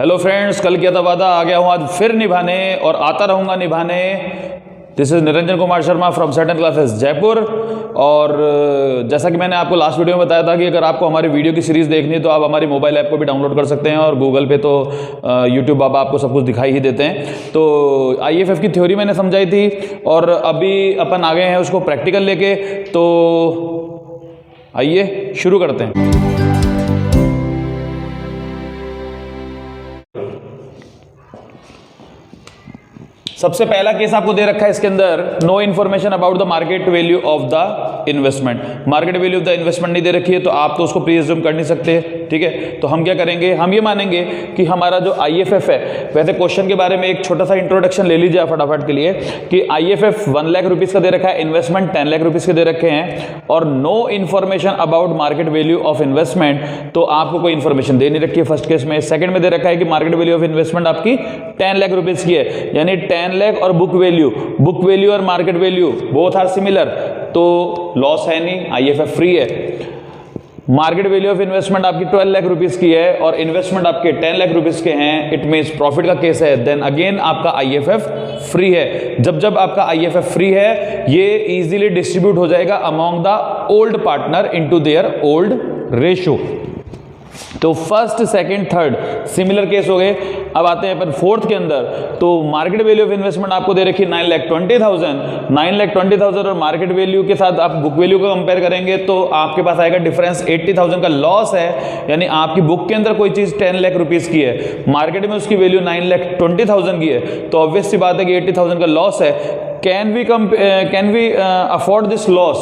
Hello friends, कल किया था वादा, आ गया हूँ आज फिर निभाने और आता रहूँगा निभाने। This is Niranjan Kumar Sharma from certain classes Jaipur. और जैसा कि मैंने आपको लास्ट वीडियो में बताया था कि अगर आपको हमारी वीडियो की सीरीज़ देखनी है तो आप हमारी मोबाइल ऐप को भी डाउनलोड कर सकते हैं और गूगल पे तो यूट्यूब बाबा आपको सब कुछ दिखाई ही देते हैं। तो IFF की थ्योरी मैंने समझाई थी और अभी अपन आ गए हैं उसको प्रैक्टिकल लेके। तो आइए शुरू करते हैं। सबसे पहला केस आपको दे रखा है इसके अंदर, no information about the market value of the investment. Market value of the investment नहीं दे रखी है तो आप तो उसको प्रीअज्यूम कर नहीं सकते, ठीक है। तो हम क्या करेंगे, हम ये मानेंगे कि हमारा जो IFF है, वैसे क्वेश्चन के बारे में एक छोटा सा इंट्रोडक्शन ले लीजिए फटाफट के लिए कि IFF 1 लाख रुपीज का दे रखा है, इन्वेस्टमेंट 10 लाख रुपीज के दे रखे हैं और no information about market value of investment. तो आपको कोई इन्फॉर्मेशन दे नहीं रखी है फर्स्ट केस में। सेकंड में दे रखा है कि मार्केट वैल्यू ऑफ इन्वेस्टमेंट आपकी 10 लाख रुपीज की है, यानी 10 लाख और बुक वैल्यू और market value both are similar, तो लॉस है नहीं, IFF फ्री है। मार्केट वैल्यू ऑफ इन्वेस्टमेंट आपकी 12 लाख रुपीस की है और इन्वेस्टमेंट आपके 10 लाख रुपीस के हैं, इट मींस प्रॉफिट का केस है, देन अगेन आपका IFF फ्री है। जब आपका IFF फ्री है, ये इजीली डिस्ट्रीब्यूट हो जाएगा among the old partner into their old ratio. तो first, second, third similar case हो गए। अब आते हैं अपन फोर्थ के अंदर। तो मार्केट वैल्यू ऑफ इन्वेस्टमेंट आपको दे रखी 9,20,000 और मार्केट वैल्यू के साथ आप बुक वैल्यू को कंपेयर करेंगे तो आपके पास आएगा डिफरेंस 80,000 का लॉस है। यानी आपकी बुक के अंदर कोई चीज 10 लाख रुपीस की है, मार्केट में उसकी वैल्यू 9,20,000 की है, तो ऑब्वियस सी बात है कि 80,000 का लॉस है। Can we afford this loss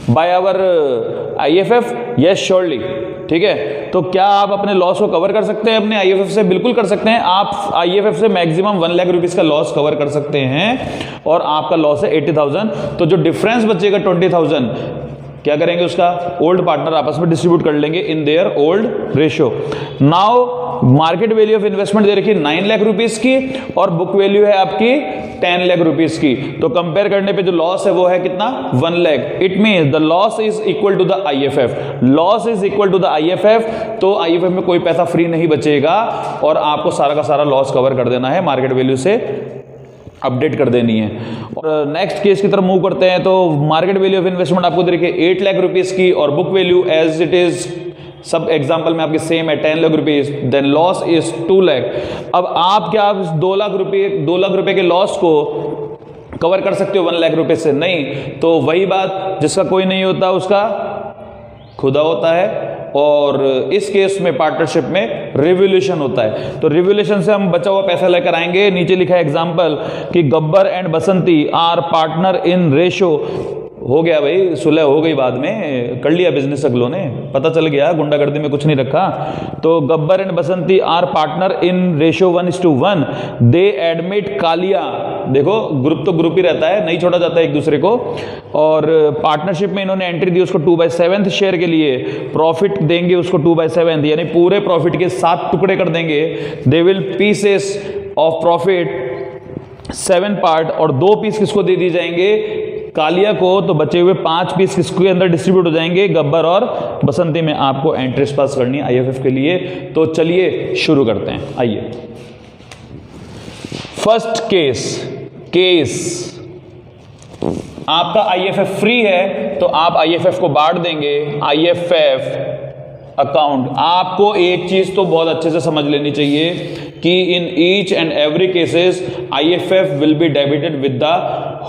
by our IFF? Yes surely, ठीक है। तो क्या आप अपने लॉस को कवर कर सकते हैं अपने IFF से? बिल्कुल कर सकते हैं। आप IFF से मैक्सिमम 1 लाख रुपीस का लॉस कवर कर सकते हैं और आपका लॉस है 80,000। तो जो डिफरेंस बचेगा 20,000 क्या करेंगे, उसका ओल्ड पार्टनर आपस में डिस्ट्रीब्यूट कर लेंगे in their old ratio. Now market value of investment दे रखी 9 लाख रुपीस की और बुक वैल्यू है आपकी 10 लाख रुपीस की। तो कंपेयर करने पे जो लॉस है वो है कितना, 1 lakh. It means the loss is equal to the IFF। Loss is equal to the IFF। तो IFF में कोई पैसा फ्री नहीं बचेगा और आपको सारा का सारा लॉस कवर कर देना है, मार्केट वैल्यू से अपडेट कर देनी है। और नेक्स्ट केस की तरफ मूव करते हैं। तो मार्केट वैल्यू ऑफ इन्वेस्टमेंट आपको दे रखी 8 लाख रुपीस की और book value as it is सब एग्जाम्पल में आपके सेम है 10 lakh rupees, then loss is 2 lakh. अब आप क्या 2 लाख रुपए के लॉस को कवर कर सकते हो 1 लाख रुपए से? नहीं। तो वही बात, जिसका कोई नहीं होता उसका खुदा होता है। और इस केस में पार्टनरशिप में रिवोल्यूशन होता है। तो रिवोल्यूशन से हम बचा हुआ पैसा लेकर आएंगे। नीचे लिखा है एग्जाम्पल कि Gabbar and Basanti are partner in ratio. हो गया भाई, सुलह हो गई, बाद में कर लिया बिजनेस अगलों ने, पता चल गया गुंडागर्दी में कुछ नहीं रखा। तो Gabbar and Basanti are partner in ratio 1:1। They admit Kaliya, देखो ग्रुप तो ग्रुप ही रहता है, नहीं छोड़ा जाता है एक दूसरे को। और पार्टनरशिप में इन्होंने एंट्री दी उसको 2/7 शेयर के लिए। प्रॉफिट देंगे उसको 2/7, यानी पूरे प्रॉफिट के 7 टुकड़े कर देंगे। They will pieces of profit 7 part और 2 पीस किसको दे दिए जाएंगे, कालिया को। तो बचे हुए 5 पीस किसके अंदर डिस्ट्रीब्यूट हो जाएंगे, गब्बर और बसंती में। आपको एंट्रीज पास करनी है IFF के लिए। तो चलिए शुरू करते हैं, आइए। फर्स्ट केस आपका IFF फ्री है तो आप IFF को बांट देंगे। IFF अकाउंट, आपको एक चीज तो बहुत अच्छे से समझ लेनी चाहिए कि in each and every cases IFF will be debited with the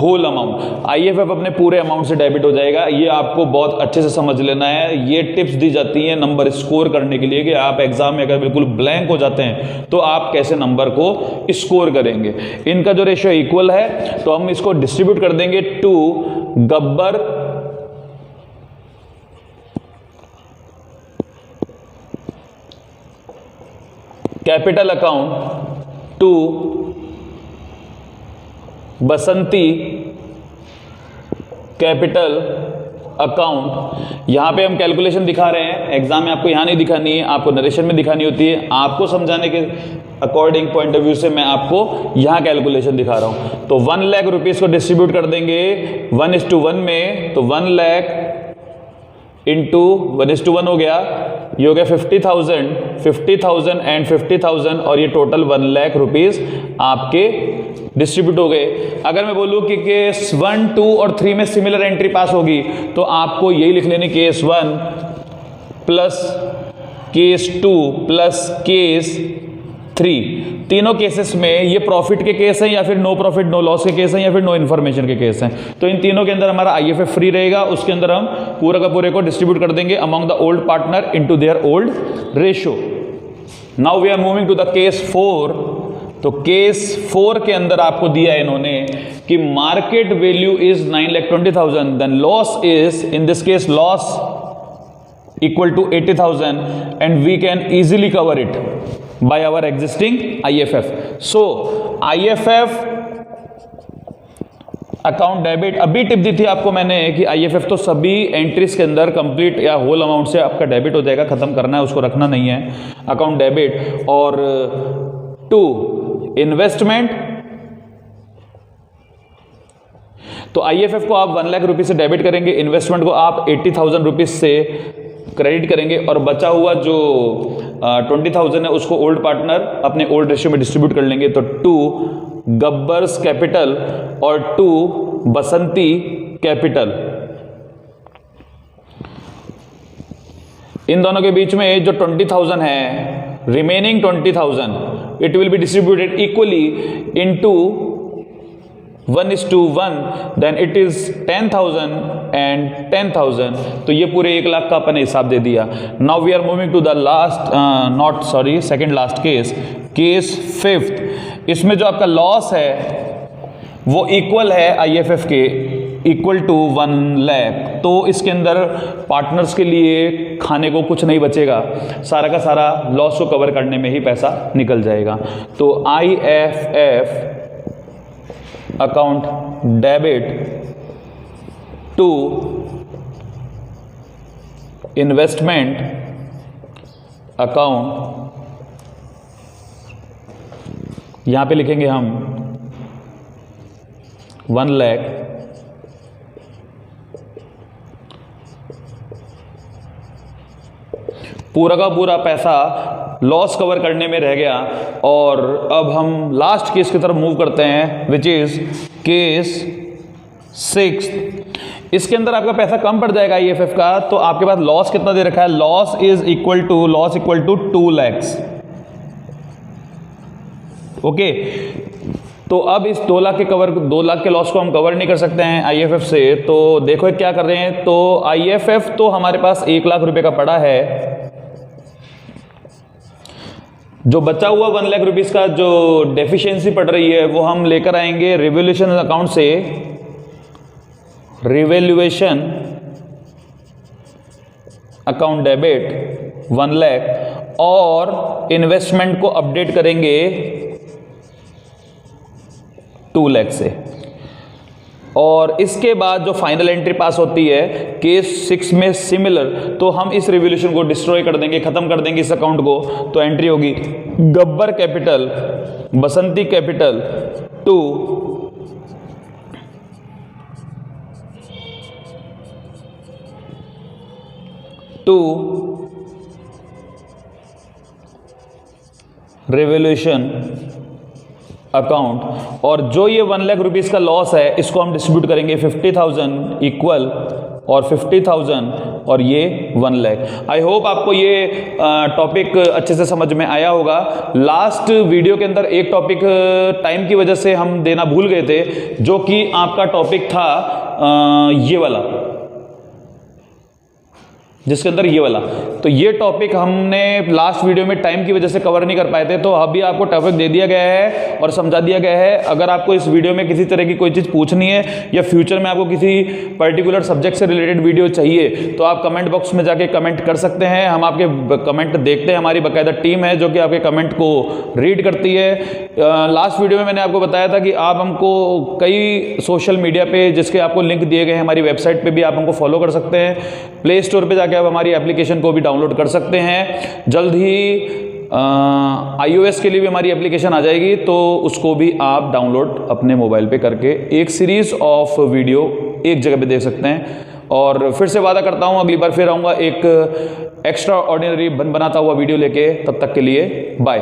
whole amount. IFF अपने पूरे अमाउंट से डेबिट हो जाएगा। ये आपको बहुत अच्छे से समझ लेना है। ये टिप्स दी जाती हैं नंबर स्कोर करने के लिए कि आप एग्जाम में अगर बिल्कुल ब्लैंक हो जाते हैं तो आप कैसे नंबर को स्कोर करेंगे। इनका जो रेशियो इक्वल है तो हम इसको डिस्ट्रीब्यूट कर देंगे to Gabbar capital account to Basanti capital account. यहां पे हम कैलकुलेशन दिखा रहे हैं, एग्जाम में आपको यहां नहीं दिखानी है, आपको नरेशन में दिखानी होती है। आपको समझाने के अकॉर्डिंग पॉइंट ऑफ व्यू से मैं आपको यहां कैलकुलेशन दिखा रहा हूं। तो 1 लाख रुपीस को डिस्ट्रीब्यूट कर देंगे 1:1 में। तो 1 लाख इंटू 1:1 हो गया, ये हो गया 50,000, 50,000 एंड 50,000 और ये टोटल 1 लाख रुपीज आपके डिस्ट्रीब्यूट हो गए। अगर मैं बोलूँ कि केस 1, 2 और 3 में सिमिलर एंट्री पास होगी तो आपको यही लिख लेनी, case 1 plus case 2 plus case 3। तीनों केसेस में ये प्रॉफिट के केस हैं या फिर नो प्रॉफिट नो लॉस के केस हैं या फिर नो इन्फॉर्मेशन के केस हैं। तो इन तीनों के अंदर हमारा आईएफएफ फ्री रहेगा, उसके अंदर हम पूरा का पूरे को डिस्ट्रीब्यूट कर देंगे among the old partner into their old ratio. Now we are moving to the case 4। तो केस 4 के अंदर आपको दिया है इन्होंने कि market value is 9,20,000, then loss is, in this case loss equal to 80,000 and we can easily cover it by our existing IFF. So IFF account debit, अभी tip दी थी आपको मैंने कि IFF तो सभी एंट्रीज के अंदर कंप्लीट या होल अमाउंट से आपका डेबिट हो जाएगा, खत्म करना है, उसको रखना नहीं है अकाउंट डेबिट। और 2 इन्वेस्टमेंट, तो IFF को आप 1 लाख रुपीज से डेबिट करेंगे, इन्वेस्टमेंट को आप 80,000 रुपीज से क्रेडिट करेंगे और बचा हुआ जो 20,000 है उसको ओल्ड पार्टनर अपने ओल्ड रेशियो में डिस्ट्रीब्यूट कर लेंगे। तो 2 गब्बर्स कैपिटल और 2 बसंती कैपिटल, इन दोनों के बीच में जो 20,000 है, remaining 20,000 it will be distributed equally into 1:1, then it is 10,000 and 10,000। तो ये पूरे 1 लाख का अपने हिसाब दे दिया। Now we are moving to the last second last case 5th। इसमें जो आपका लॉस है वो इक्वल है IFF के, इक्वल टू 1 लाख। तो इसके अंदर पार्टनर्स के लिए खाने को कुछ नहीं बचेगा, सारा का सारा लॉस को कवर करने में ही पैसा निकल जाएगा। तो IFF account debit to investment account, यहां पे लिखेंगे हम 1 लाख पूरा का पूरा पैसा लॉस कवर करने में रह गया। और अब हम लास्ट केस की तरफ मूव करते हैं विच इज केस 6। इसके अंदर आपका पैसा कम पड़ जाएगा IFF का। तो आपके पास लॉस कितना दे रखा है, loss equal to 2 lakhs। Okay, तो अब इस 2 लाख के लॉस को हम कवर नहीं कर सकते हैं IFF से। तो देखो क्या कर रहे हैं, तो IFF तो हमारे पास 1 लाख रुपए का पड़ा है, जो बचा हुआ 1 लाख रुपीस का जो डेफिशिएंसी पड़ रही है वो हम लेकर आएंगे रिवैल्यूएशन अकाउंट से, रिवैल्यूएशन अकाउंट डेबिट 1 लाख और इन्वेस्टमेंट को अपडेट करेंगे 2 लाख से। और इसके बाद जो फाइनल एंट्री पास होती है केस 6 में सिमिलर, तो हम इस रिवॉल्यूशन को डिस्ट्रॉय कर देंगे, खत्म कर देंगे इस अकाउंट को। तो एंट्री होगी गब्बर कैपिटल, बसंती कैपिटल 2 रिवॉल्यूशन अकाउंट। और जो ये 1 लाख रुपीस का लॉस है इसको हम डिस्ट्रीब्यूट करेंगे 50,000 इक्वल और 50,000 और ये 1 लाख। आई होप आपको ये टॉपिक अच्छे से समझ में आया होगा। लास्ट वीडियो के अंदर एक टॉपिक टाइम की वजह से हम देना भूल गए थे, जो कि आपका टॉपिक था ये वाला, जिसके अंदर ये वाला। तो ये टॉपिक हमने लास्ट वीडियो में टाइम की वजह से कवर नहीं कर पाए थे, तो अभी आपको टॉपिक दे दिया गया है और समझा दिया गया है। अगर आपको इस वीडियो में किसी तरह की कोई चीज़ पूछनी है या फ्यूचर में आपको किसी पर्टिकुलर सब्जेक्ट से रिलेटेड वीडियो चाहिए तो आप कमेंट बॉक्स में जाके कमेंट कर सकते हैं। हम आपके कमेंट देखते हैं, हमारी बाकायदा टीम है जो कि आपके कमेंट को रीड करती है। लास्ट वीडियो में मैंने आपको बताया था कि आप हमको कई सोशल मीडिया पे, जिसके आपको लिंक दिए गए हैं, हमारी वेबसाइट पे भी आप हमको फॉलो कर सकते हैं। प्ले स्टोर पे जाके आप हमारी एप्लीकेशन को भी डाउनलोड कर सकते हैं। जल्द ही iOS के लिए भी हमारी एप्लीकेशन आ जाएगी, तो उसको भी आप डाउनलोड अपने मोबाइल पे करके एक सीरीज ऑफ वीडियो एक जगह पे देख सकते हैं। और फिर से वादा करता हूँ अगली बार फिर आऊँगा एक एक्स्ट्रा ऑर्डिनरी बनाता हुआ वीडियो लेके। तब तक के लिए बाय।